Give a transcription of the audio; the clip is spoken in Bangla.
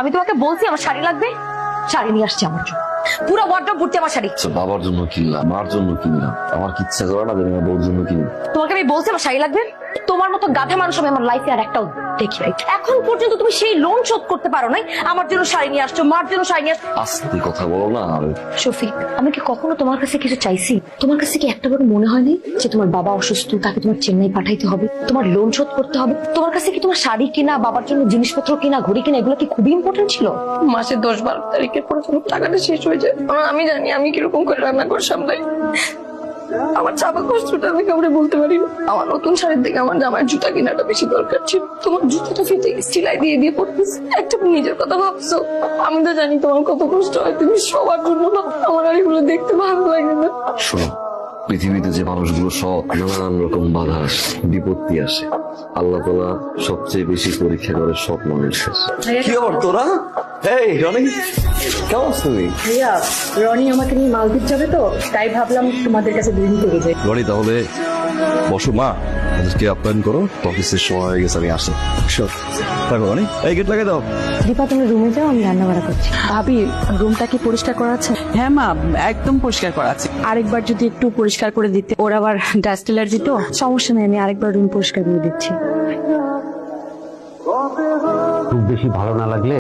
আমি তোমাকে বলছি আমার শাড়ি লাগবে, শাড়ি নিয়ে আসছি আমার জন্য, পুরো ওয়ার্ড্রপ ভর্তি আমার শাড়ি। বাবার জন্য কিনলাম, মার জন্য কিনলাম, আমার কি ইচ্ছা করে না যে আমার বউর জন্য কিনি। তোমাকে আমি বলছি আমার শাড়ি লাগবে। তোমার মতো গাধা মানুষ আমি আমার লাইফে আর একটাও দেখি নাই। এখন পর্যন্ত তুমি সেই লোন শোধ করতে পারো নাই, আমার জন্য শাড়ি নিয়ে আসছো, মার জন্য শাড়ি নিয়ে আসছো। আস্তে কথা বলো না। শফিক, আমি কি কখনো তোমার কাছে কিছু চাইছি? তোমার কাছে কি একটা বার মনে হয়নি যে তোমার বাবা অসুস্থ, তাকে তোমার চেন্নাই পাঠাইতে হবে, তোমার লোন শোধ করতে হবে? তোমার কাছে কি তোমার শাড়ি কিনা, বাবার জন্য জিনিসপত্র কিনা, ঘড়ি কিনা, এগুলো কি খুবই ইম্পর্টেন্ট ছিল? মাসে 10-12 তারিখের পরে যখন টাকাটা শেষ হয়ে যায়, আমি জানি আমি কিরকম করে রান্না করে সামলাই। আমার চাপা কষ্টটা আমি কাউকে বলতে পারি না। আমার নতুন শাড়ির থেকে আমার জামার জুতা কেনাটা বেশি দরকার ছিল। তোমার জুতাটা ফিতে সেলাই দিয়ে দিয়ে পড়তেছে, একটা নিজের কথা ভাবছো। আমি তো জানি তোমার কত কষ্ট হয়, তুমি সবার জন্য না। আমার আর এগুলো দেখতে ভালো লাগে না। শোনো, পৃথিবীতে যে মানুষগুলো সব নানান রকম বাধা আসে, বিপত্তি আসে, আল্লাহ তাআলা সবচেয়ে বেশি পরীক্ষা করে সব মানুষের। কি খবর তোরা? এই রনি, কেমন আছো তুমি? ভাইয়া, রনি আমাকে নিয়ে মালদ্বীপ যাবে তো, তাই ভাবলাম তোমাদের কাছে দুদিন থেকে যাই। রনি তাহলে বসো মা, আজকে আপ্যায়ন করো, অফিসের সময় হয়ে গেছে, আমি আসি। থাকো রনি, এই গেট লাগিয়ে দাও। দীপা, তুমি রুমে যাও, আমি রান্না বাড়া করছি। ভাবি, রুমটা কি পরিষ্কার করা আছে? হ্যাঁ মা, একদম পরিষ্কার করা আছে। আরেকবার যদি একটু পরিষ্কার করে দিতে। ওর আবার ডাস্ট অ্যালার্জি তো। সমস্যা নেই, আমি আরেকবার রুম পরিষ্কার করে দিচ্ছি। খুব বেশি ভালো না লাগলে